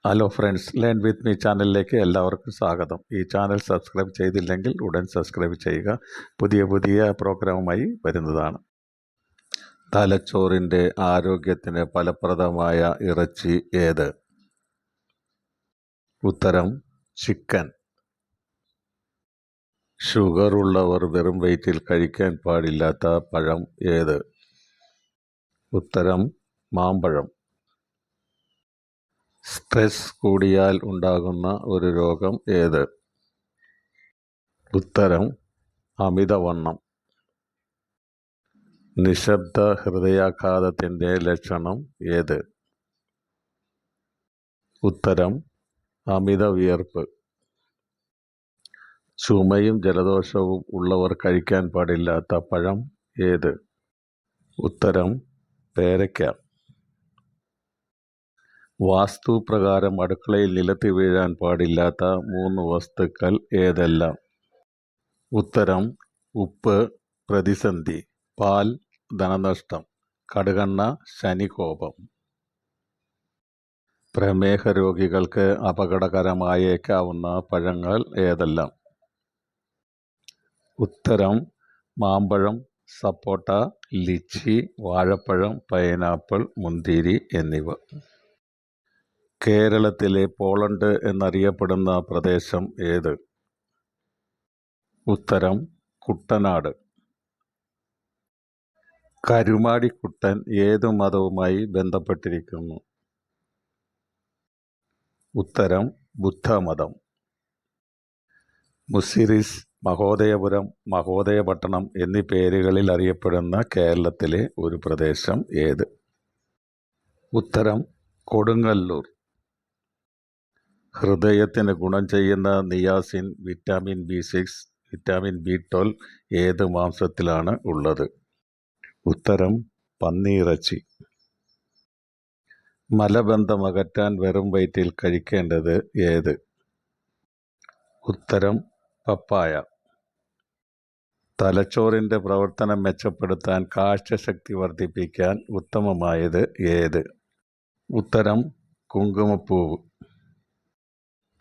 Hello friends, learn with me ചാനലിലേക്ക് എല്ലാവർക്കും സ്വാഗതം. ഈ ചാനൽ സബ്സ്ക്രൈബ് ചെയ്തില്ലെങ്കിൽ ഉടൻ സബ്സ്ക്രൈബ് ചെയ്യുക. പുതിയ പുതിയ പ്രോഗ്രാമുമായി വരുന്നതാണ്. തലച്ചോറിൻ്റെ ആരോഗ്യത്തിന് ഫലപ്രദമായ ഇറച്ചി ഏത്? ഉത്തരം ചിക്കൻ. ഷുഗർ ഉള്ളവർ വെറും വയറ്റിൽ കഴിക്കാൻ പാടില്ലാത്ത പഴം ഏത്? ഉത്തരം മാമ്പഴം. സ്ട്രെസ് കൂടിയാൽ ഉണ്ടാകുന്ന ഒരു രോഗം ഏത്? ഉത്തരം അമിതവണ്ണം. നിശബ്ദ ഹൃദയാഘാതത്തിൻ്റെ ലക്ഷണം ഏത്? ഉത്തരം അമിത വിയർപ്പ്. ചുമയും ജലദോഷവും ഉള്ളവർ കഴിക്കാൻ പാടില്ലാത്ത പഴം ഏത്? ഉത്തരം പേരയ്ക്ക. വാസ്തുപ്രകാരം അടുക്കളയിൽ നിലത്ത് വീഴാൻ പാടില്ലാത്ത 3 വസ്തുക്കൾ ഏതെല്ലാം? ഉത്തരം ഉപ്പ്, പ്രതിസന്ധി, പാൽ, ധനനഷ്ടം, കടുകെണ്ണ, ശനികോപം. പ്രമേഹ രോഗികൾക്ക് അപകടകരമായേക്കാവുന്ന പഴങ്ങൾ ഏതെല്ലാം? ഉത്തരം മാമ്പഴം, സപ്പോട്ട, ലിച്ചി, വാഴപ്പഴം, പൈനാപ്പിൾ, മുന്തിരി എന്നിവ. കേരളത്തിലെ പോളണ്ട് എന്നറിയപ്പെടുന്ന പ്രദേശം ഏത്? ഉത്തരം കുട്ടനാട്. കരുമാടിക്കുട്ടൻ ഏതു മതവുമായി ബന്ധപ്പെട്ടിരിക്കുന്നു? ഉത്തരം ബുദ്ധമതം. മുസിരിസ്, മഹോദയപുരം, മഹോദയപട്ടണം എന്നീ പേരുകളിൽ അറിയപ്പെടുന്ന കേരളത്തിലെ ഒരു പ്രദേശം ഏത്? ഉത്തരം കൊടുങ്ങല്ലൂർ. ഹൃദയത്തിന് ഗുണം ചെയ്യുന്ന niacin, vitamin B6, vitamin B12 ഏത് മാംസത്തിലാണ് ഉള്ളത്? ഉത്തരം പന്നിയിറച്ചി. മലബന്ധം അകറ്റാൻ വെറും വയറ്റിൽ കഴിക്കേണ്ടത് ഏത്? ഉത്തരം പപ്പായ. തലച്ചോറിൻ്റെ പ്രവർത്തനം മെച്ചപ്പെടുത്താൻ കാഴ്ചശക്തി വർദ്ധിപ്പിക്കാൻ ഉത്തമമായത് ഏത്? ഉത്തരം കുങ്കുമപ്പൂവ്.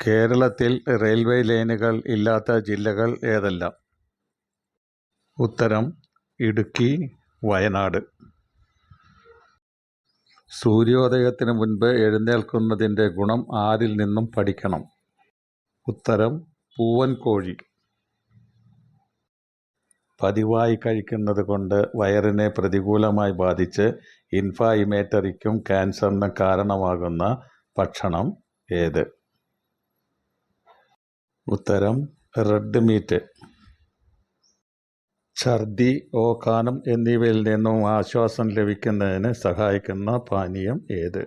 കേരളത്തിൽ റെയിൽവേ ലൈനുകൾ ഇല്ലാത്ത ജില്ലകൾ ഏതെല്ലാം? ഉത്തരം ഇടുക്കി, വയനാട്. സൂര്യോദയത്തിന് മുൻപ് എഴുന്നേൽക്കുന്നതിൻ്റെ ഗുണം ആരിൽ നിന്നും പഠിക്കണം? ഉത്തരം പൂവൻ കോഴി. പതിവായി കഴിക്കുന്നത് കൊണ്ട് വയറിനെ പ്രതികൂലമായി ബാധിച്ച് ഇൻഫ്ലാമേറ്ററിക്കും ക്യാൻസറിനും കാരണമാകുന്ന ഭക്ഷണം ഏത്? ഉത്തരം റെഡ് മീറ്റ്. ഛർദി, ഓക്കാനം എന്നിവയിൽ നിന്നും ആശ്വാസം ലഭിക്കുന്നതിന് സഹായിക്കുന്ന പാനീയം ഏത്?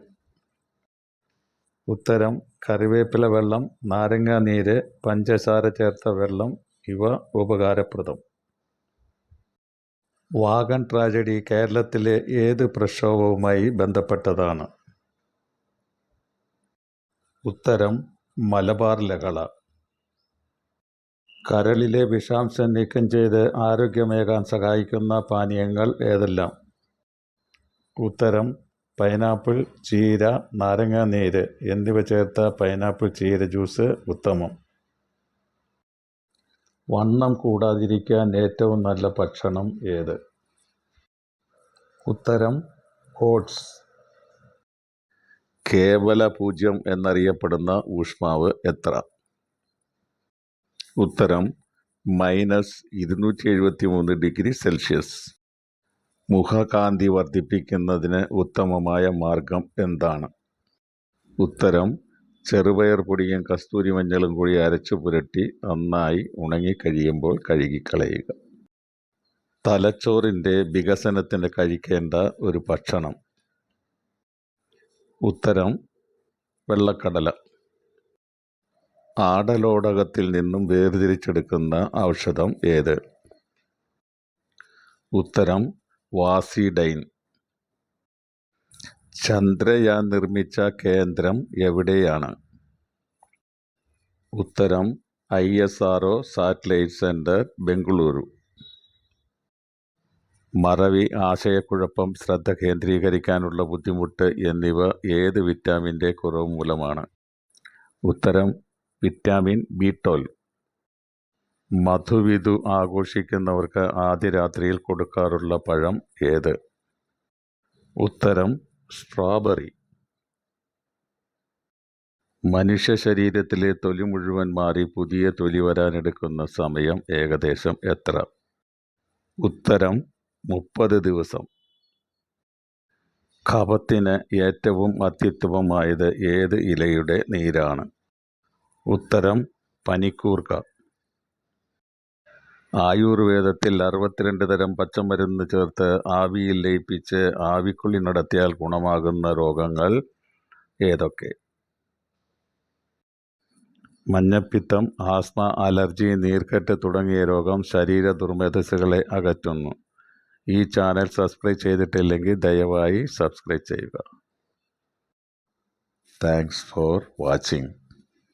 ഉത്തരം കറിവേപ്പില വെള്ളം, നാരങ്ങാനീര്, പഞ്ചസാര ചേർത്ത വെള്ളം ഇവ ഉപകാരപ്രദം. വാഗൺ ട്രാജഡി കേരളത്തിലെ ഏത് പ്രക്ഷോഭവുമായി ബന്ധപ്പെട്ടതാണ്? ഉത്തരം മലബാർ ലഹള. കരളിലെ വിഷാംശം നീക്കം ചെയ്ത് ആരോഗ്യമേകാൻ സഹായിക്കുന്ന പാനീയങ്ങൾ ഏതെല്ലാം? ഉത്തരം പൈനാപ്പിൾ, ചീര, നാരങ്ങാനീര് എന്നിവ ചേർത്ത പൈനാപ്പിൾ ചീര ജ്യൂസ് ഉത്തമം. വണ്ണം കൂടാതിരിക്കാൻ ഏറ്റവും നല്ല ഭക്ഷണം ഏത്? ഉത്തരം ഓട്സ്. കേവല പൂജ്യം എന്നറിയപ്പെടുന്ന ഊഷ്മാവ് എത്ര? ഉത്തരം -273°C. മുഖകാന്തി വർദ്ധിപ്പിക്കുന്നതിന് ഉത്തമമായ മാർഗം എന്താണ്? ഉത്തരം ചെറുപയർ പൊടിയും കസ്തൂരി മഞ്ഞളും കൂടി അരച്ചു പുരട്ടി നന്നായി ഉണങ്ങിക്കഴിയുമ്പോൾ കഴുകിക്കളയുക. തലച്ചോറിൻ്റെ വികസനത്തിന് കഴിക്കേണ്ട ഒരു ഭക്ഷണം? ഉത്തരം വെള്ളക്കടല. ആടലോടകത്തിൽ നിന്നും വേർതിരിച്ചെടുക്കുന്ന ഔഷധം ഏത്? ഉത്തരം വാസിഡൈൻ. ചന്ദ്രയാൻ നിർമ്മിച്ച കേന്ദ്രം എവിടെയാണ്? ഉത്തരം ISRO സാറ്റലൈറ്റ് സെൻറ്റർ, ബംഗളൂരു. മറവി, ആശയക്കുഴപ്പം, ശ്രദ്ധ കേന്ദ്രീകരിക്കാനുള്ള ബുദ്ധിമുട്ട് എന്നിവ ഏത് വിറ്റാമിൻ്റെ കുറവ് മൂലമാണ്? ഉത്തരം വിറ്റാമിൻ B12. മധുവിധു ആഘോഷിക്കുന്നവർക്ക് ആദ്യ രാത്രിയിൽ കൊടുക്കാറുള്ള പഴം ഏത്? ഉത്തരം സ്ട്രോബെറി. മനുഷ്യ ശരീരത്തിലെ തൊലി മുഴുവൻ മാറി പുതിയ തൊലി വരാനെടുക്കുന്ന സമയം ഏകദേശം എത്ര? ഉത്തരം 30 ദിവസം. കഫത്തിന് ഏറ്റവും അത്യുത്തമമായത് ഏത് ഇലയുടെ നീരാണ്? ഉത്തരം പനിക്കൂർക്ക. ആയുർവേദത്തിൽ 62 തരം പച്ചമരുന്ന് ചേർത്ത് ആവിയിൽ ലയിപ്പിച്ച് ആവിക്കുളി നടത്തിയാൽ ഗുണമാകുന്ന രോഗങ്ങൾ ഏതൊക്കെ? മഞ്ഞപ്പിത്തം, ആസ്മ, അലർജി, നീർക്കെട്ട് തുടങ്ങിയ രോഗം ശരീര ദുർമേധസ്സുകളെ അകറ്റുന്നു. ഈ ചാനൽ സബ്സ്ക്രൈബ് ചെയ്തിട്ടില്ലെങ്കിൽ ദയവായി സബ്സ്ക്രൈബ് ചെയ്യുക. Thanks for watching.